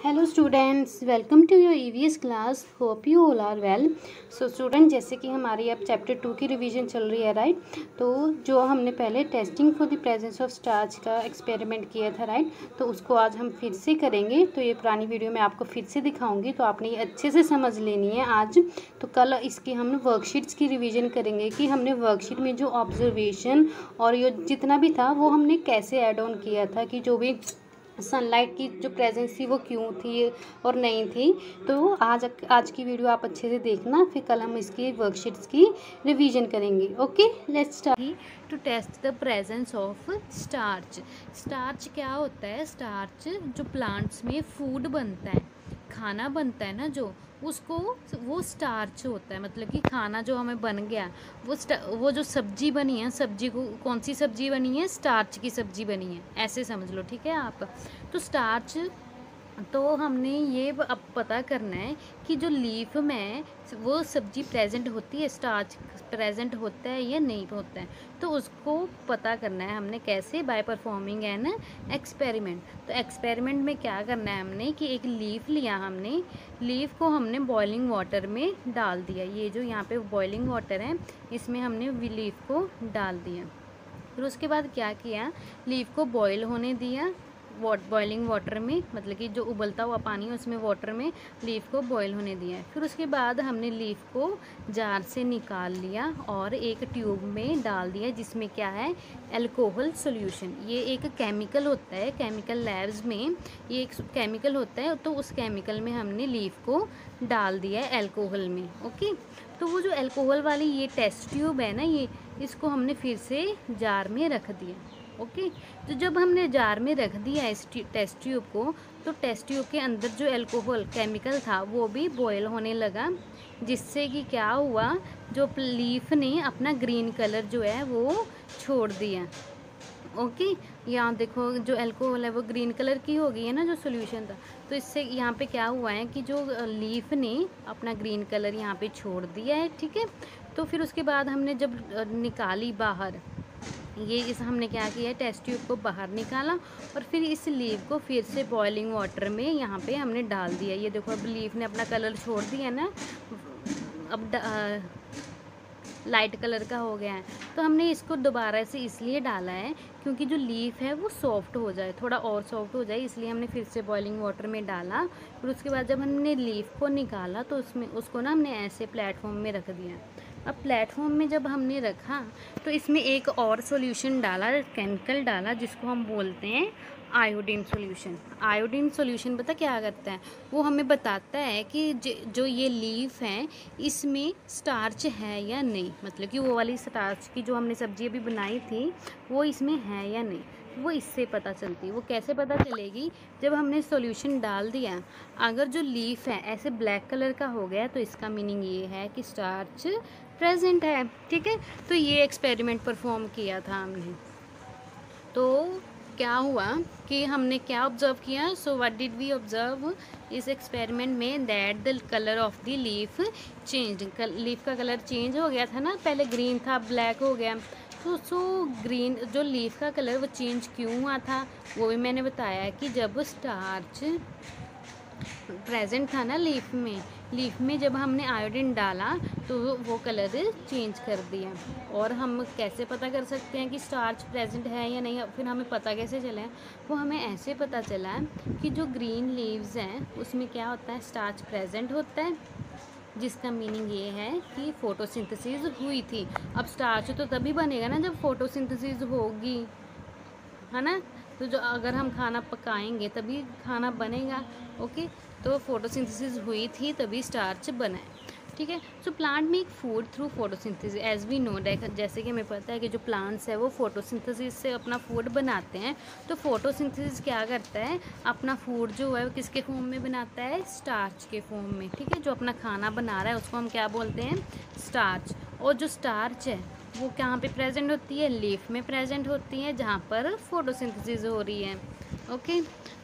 Hello students, welcome to your EVS class. Hope you all are well. So student, जैसे कि हमारी अब chapter 2 की रिवीजन चल रही है, राइट। तो जो हमने पहले testing for the presence of starch का एक्सपेरिमेंट किया था, राइट, तो उसको आज हम फिर से करेंगे। तो ये पुरानी वीडियो में आपको फिर से दिखाऊंगी, तो आपने ये अच्छे से समझ लेनी है आज। तो कल इसकी हम वर्कशीट्स की रिविज़न करेंगे कि हमने वर्कशीट में जो ऑब्जर्वेशन और ये जितना भी था वो हमने कैसे ऐड ऑन किया था, कि जो भी सनलाइट की जो प्रेजेंस थी वो क्यों थी और नहीं थी। तो आज की वीडियो आप अच्छे से देखना, फिर कल हम इसकी वर्कशीट्स की रिवीजन करेंगे। Okay, let's start. To test the presence of starch. Starch क्या होता है? स्टार्च जो प्लांट्स में फूड बनता है, खाना बनता है ना, जो उसको वो स्टार्च होता है। मतलब कि खाना जो हमें बन गया, वो जो सब्जी बनी है, सब्जी को कौन सी सब्जी बनी है? स्टार्च की सब्जी बनी है, ऐसे समझ लो, ठीक है आप। तो स्टार्च, तो हमने ये अब पता करना है कि जो लीफ में वो सब्जी प्रेजेंट होती है, स्टार्च प्रेजेंट होता है या नहीं होता है। तो उसको पता करना है हमने कैसे? By performing an experiment. तो एक्सपेरिमेंट में क्या करना है हमने कि एक लीफ लिया, हमने लीफ को हमने बॉइलिंग वाटर में डाल दिया। ये जो यहाँ पे बॉइलिंग वाटर है, इसमें हमने लीफ को डाल दिया। फिर उसके बाद क्या किया? लीफ को बॉयल होने दिया बॉइलिंग वाटर में, मतलब कि जो उबलता हुआ पानी है उसमें वाटर में लीफ को बॉयल होने दिया है। फिर उसके बाद हमने लीफ को जार से निकाल लिया और एक ट्यूब में डाल दिया, जिसमें क्या है? Alcohol solution. ये एक केमिकल होता है, केमिकल लैब्स में ये एक केमिकल होता है। तो उस केमिकल में हमने लीफ को डाल दिया है अल्कोहल में। ओके, तो वो जो अल्कोहल वाली ये टेस्ट ट्यूब है ना, ये इसको हमने फिर से जार में रख दिया। ओके, तो जब हमने जार में रख दिया इस टेस्ट ट्यूब को, तो टेस्ट ट्यूब के अंदर जो अल्कोहल केमिकल था वो भी बॉयल होने लगा, जिससे कि क्या हुआ? जो लीफ ने अपना ग्रीन कलर जो है वो छोड़ दिया। ओके, यहाँ देखो जो अल्कोहल है वो ग्रीन कलर की हो गई है ना, जो सॉल्यूशन था। तो इससे यहाँ पे क्या हुआ है कि जो लीफ ने अपना ग्रीन कलर यहाँ पे छोड़ दिया है, ठीक है। तो फिर उसके बाद हमने जब निकाली बाहर, हमने क्या किया? टेस्ट ट्यूब को बाहर निकाला और फिर इस लीफ को फिर से बॉइलिंग वाटर में यहाँ पे हमने डाल दिया। ये देखो, अब लीफ ने अपना कलर छोड़ दिया ना, अब लाइट कलर का हो गया है। तो हमने इसको दोबारा से इसलिए डाला है क्योंकि जो लीफ है वो सॉफ्ट हो जाए, थोड़ा और सॉफ्ट हो जाए, इसलिए हमने फिर से बॉइलिंग वाटर में डाला। फिर उसके बाद जब हमने लीफ को निकाला तो उसको ना हमने ऐसे प्लेटफॉर्म में रख दिया। अब प्लेटफॉर्म में जब हमने रखा तो इसमें एक और सॉल्यूशन डाला, केमिकल डाला, जिसको हम बोलते हैं आयोडीन सॉल्यूशन। आयोडीन सॉल्यूशन पता क्या करता है? वो हमें बताता है कि जो ये लीफ है इसमें स्टार्च है या नहीं। मतलब कि वो वाली स्टार्च की जो हमने सब्जी अभी बनाई थी वो इसमें है या नहीं, वो इससे पता चलती है। वो कैसे पता चलेगी? जब हमने सॉल्यूशन डाल दिया, अगर जो लीफ है ऐसे ब्लैक कलर का हो गया तो इसका मीनिंग ये है कि स्टार्च प्रेजेंट है, ठीक है। तो ये एक्सपेरिमेंट परफॉर्म किया था हमने। तो क्या हुआ कि हमने क्या ऑब्जर्व किया? So what did we observe इस एक्सपेरिमेंट में? That the colour of the leaf change. Leaf का कलर चेंज हो गया था ना, पहले ग्रीन था, ब्लैक हो गया। तो ग्रीन जो लीफ का कलर वो चेंज क्यों हुआ था, वो भी मैंने बताया कि जब स्टार्च प्रेजेंट था ना लीफ में जब हमने आयोडीन डाला तो वो कलर चेंज कर दिया। और हम कैसे पता कर सकते हैं कि स्टार्च प्रेजेंट है या नहीं? फिर हमें पता कैसे चला? वो हमें ऐसे पता चला कि जो ग्रीन लीव्स हैं उसमें क्या होता है? स्टार्च प्रेजेंट होता है, जिसका मीनिंग ये है कि फोटोसिंथेसिस हुई थी। अब स्टार्च तो तभी बनेगा ना जब फोटोसिंथेसिस होगी, है ना। तो जो अगर हम खाना पकाएंगे तभी खाना बनेगा। ओके, तो फोटोसिंथेसिस हुई थी तभी स्टार्च बना है, ठीक है। So plant make food through photosynthesis as we know. जैसे कि हमें पता है कि जो प्लांट्स है वो फोटोसिंथेसिस से अपना फूड बनाते हैं। तो फोटोसिंथेसिस क्या करता है? अपना फूड जो है वो किसके फॉर्म में बनाता है? स्टार्च के फॉर्म में, ठीक है। जो अपना खाना बना रहा है उसको हम क्या बोलते हैं? स्टार्च। और जो स्टार्च है वो कहाँ पे प्रेजेंट होती है? लीफ में प्रेजेंट होती है, जहाँ पर फोटोसिंथेसिस हो रही है। Okay,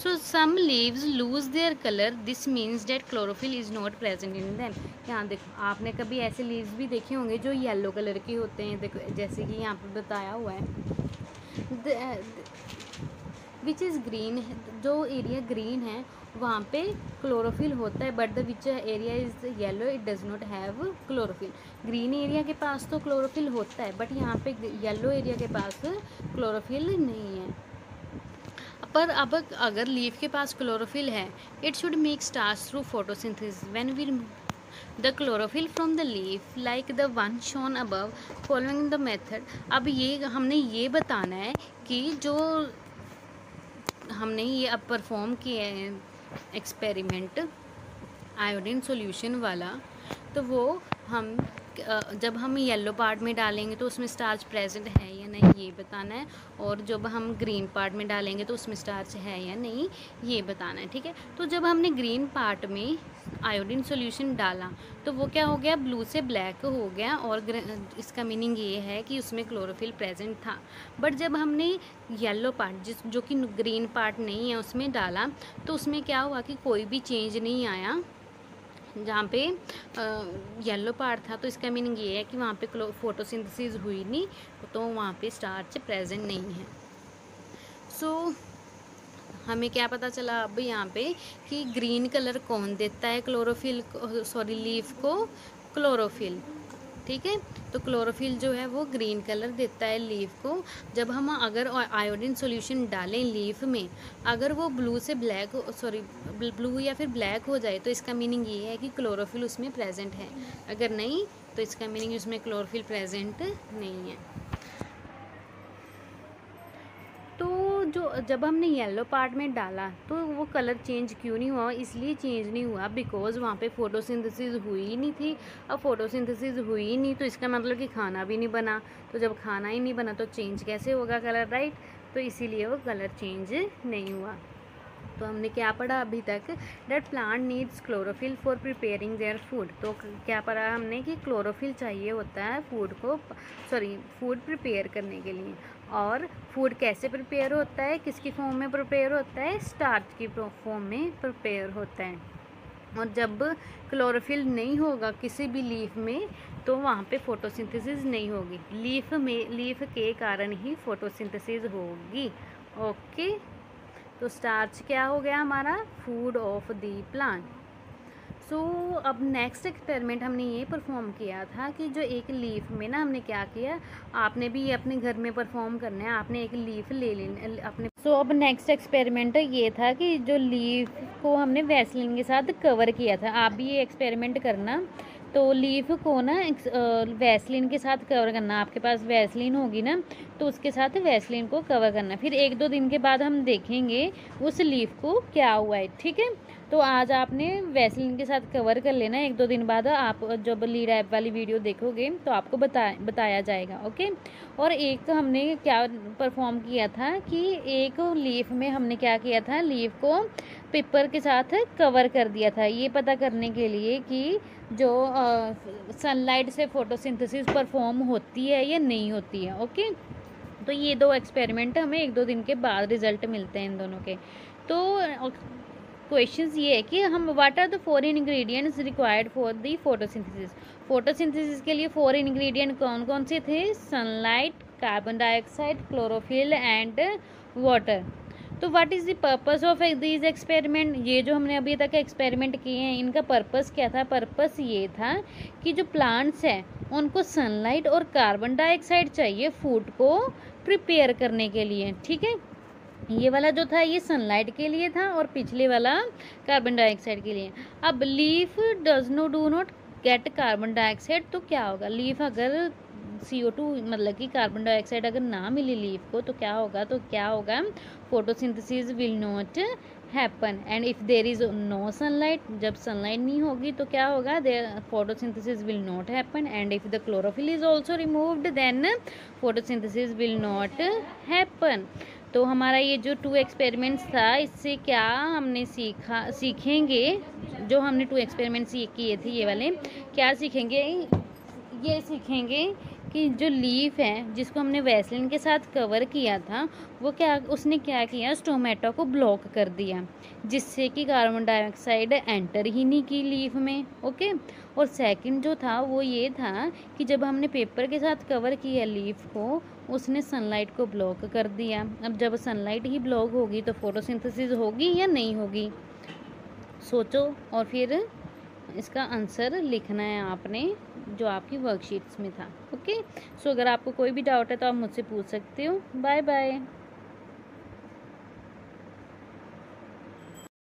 so some leaves lose their colour, this means that chlorophyll is not present in them. यहाँ देखो, आपने कभी ऐसे लीव्स भी देखे होंगे जो येलो कलर के होते हैं। देखो जैसे कि यहाँ पर बताया हुआ है विच इज़ ग्रीन, जो एरिया ग्रीन है वहाँ पे क्लोरोफिल होता है, but the which area is yellow it does not have chlorophyll. Green area के पास तो क्लोरोफिल होता है, बट यहाँ पे येलो एरिया के पास क्लोरोफिल नहीं है। पर अब अगर लीफ के पास क्लोरोफिल है, it should make starch through photosynthesis when we the chlorophyll from the leaf like the one shown above following the method. अब ये हमने ये बताना है कि जो हमने ये अब परफॉर्म किया है एक्सपेरिमेंट आयोडीन सॉल्यूशन वाला, तो वो हम जब हम येलो पार्ट में डालेंगे तो उसमें स्टार्च प्रेजेंट है या नहीं ये बताना है, और जब हम ग्रीन पार्ट में डालेंगे तो उसमें स्टार्च है या नहीं ये बताना है, ठीक है। तो जब हमने ग्रीन पार्ट में आयोडीन सॉल्यूशन डाला तो वो क्या हो गया, ब्लू से ब्लैक हो गया, और इसका मीनिंग ये है कि उसमें क्लोरोफिल प्रेजेंट था। बट जब हमने येलो पार्ट जो कि ग्रीन पार्ट नहीं है उसमें डाला, तो उसमें क्या हुआ कि कोई भी चेंज नहीं आया। जहाँ पे येलो पार्ट था तो इसका मीनिंग ये है कि वहाँ पे फोटोसिंथेसिस हुई नहीं, तो वहाँ पे स्टार्च प्रेजेंट नहीं है। सो हमें क्या पता चला अब यहाँ पे कि ग्रीन कलर कौन देता है क्लोरोफिल, सॉरी लीफ को क्लोरोफिल, ठीक है। तो क्लोरोफिल जो है वो ग्रीन कलर देता है लीफ को। जब हम अगर आयोडीन सॉल्यूशन डालें लीफ में, अगर वो ब्लू से ब्लैक, सॉरी ब्लू या फिर ब्लैक हो जाए, तो इसका मीनिंग ये है कि क्लोरोफिल उसमें प्रेजेंट है। अगर नहीं तो इसका मीनिंग उसमें क्लोरोफिल प्रेजेंट नहीं है। तो जो जब हमने येलो पार्ट में डाला तो वो कलर चेंज क्यों नहीं हुआ, इसलिए चेंज नहीं हुआ बिकॉज वहाँ पे फोटोसिंथेसिस हुई ही नहीं थी। अब फोटोसिंथेसिस हुई ही नहीं तो इसका मतलब कि खाना भी नहीं बना, तो जब खाना ही नहीं बना तो चेंज कैसे होगा कलर, राइट। तो इसीलिए वो कलर चेंज नहीं हुआ। तो हमने क्या पढ़ा अभी तक, that plant needs chlorophyll for preparing their food. तो क्या पढ़ा हमने कि क्लोरोफिल चाहिए होता है फूड को, सॉरी फूड प्रिपेयर करने के लिए। और फूड कैसे प्रिपेयर होता है, किसकी फॉर्म में प्रिपेयर होता है, स्टार्च की फॉर्म में प्रिपेयर होता है। और जब क्लोरोफिल नहीं होगा किसी भी लीफ में तो वहाँ पे फोटोसिंथेसिस नहीं होगी, लीफ के कारण ही फोटोसिंथेसिस होगी। ओके, तो स्टार्च क्या हो गया हमारा, फूड ऑफ द प्लांट। सो अब नेक्स्ट एक्सपेरिमेंट हमने ये परफॉर्म किया था कि जो एक लीफ में ना हमने क्या किया, आपने भी ये अपने घर में परफॉर्म करना है, आपने एक लीफ ले लेनी अपने। सो अब नेक्स्ट एक्सपेरिमेंट ये था कि जो लीफ को हमने वैसलीन के साथ कवर किया था, आप भी ये एक्सपेरिमेंट करना। तो लीफ को ना वैसलीन के साथ कवर करना, आपके पास वैसलीन होगी ना तो उसके साथ वैसलीन को कवर करना, फिर 1-2 दिन के बाद हम देखेंगे उस लीफ को क्या हुआ है, ठीक है। तो आज आपने वैसलीन के साथ कवर कर लेना, 1-2 दिन बाद आप जब लीड ऐप वाली वीडियो देखोगे तो आपको बताया जाएगा, ओके। और एक हमने क्या परफॉर्म किया था कि एक लीफ में हमने क्या किया था, लीफ को पेपर के साथ कवर कर दिया था, ये पता करने के लिए कि जो सनलाइट से फोटोसिंथेसिस परफॉर्म होती है या नहीं होती है, ओके। तो ये 2 एक्सपेरिमेंट हमें 1-2 दिन के बाद रिजल्ट मिलते हैं इन दोनों के। तो क्वेश्चंस ये है कि हम what are the 4 ingredients required for the photosynthesis. Photosynthesis के लिए 4 इंग्रेडिएंट कौन कौन से थे, sunlight, carbon dioxide, chlorophyll and water. तो what is the purpose of this experiment, ये जो हमने अभी तक एक्सपेरिमेंट किए हैं इनका पर्पस क्या था, पर्पस ये था कि जो प्लांट्स हैं उनको सनलाइट और कार्बन डाइऑक्साइड चाहिए फूड को प्रिपेयर करने के लिए, ठीक है। ये वाला जो था ये सनलाइट के लिए था और पिछले वाला कार्बन डाइऑक्साइड के लिए। अब leaf do not gate carbon dioxide, तो क्या होगा, लीफ अगर CO2 मतलब कि कार्बन डाइऑक्साइड अगर ना मिले लीफ को तो क्या होगा, photosynthesis will not happen. And if there is no sunlight, जब सनलाइट नहीं होगी तो क्या होगा, there photosynthesis will not happen. And if the chlorophyll is also removed then photosynthesis will not happen. तो हमारा ये जो 2 एक्सपेरिमेंट्स था इससे क्या हमने सीखेंगे, जो हमने 2 एक्सपेरिमेंट्स ये किए थे ये वाले, क्या सीखेंगे, ये सीखेंगे कि जो लीफ है जिसको हमने वैसलीन के साथ कवर किया था उसने क्या किया, स्टोमेटा को ब्लॉक कर दिया, जिससे कि कार्बन डाइऑक्साइड एंटर ही नहीं की लीफ में, ओके। और सेकंड जो था वो ये था कि जब हमने पेपर के साथ कवर किया लीफ को, उसने सनलाइट को ब्लॉक कर दिया। अब जब सनलाइट ही ब्लॉक होगी तो फोटोसिंथेसिस होगी या नहीं होगी, सोचो और फिर इसका आंसर लिखना है आपने जो आपकी वर्कशीट्स में था। ओके, सो अगर आपको कोई भी डाउट है तो आप मुझसे पूछ सकते हो। Bye bye.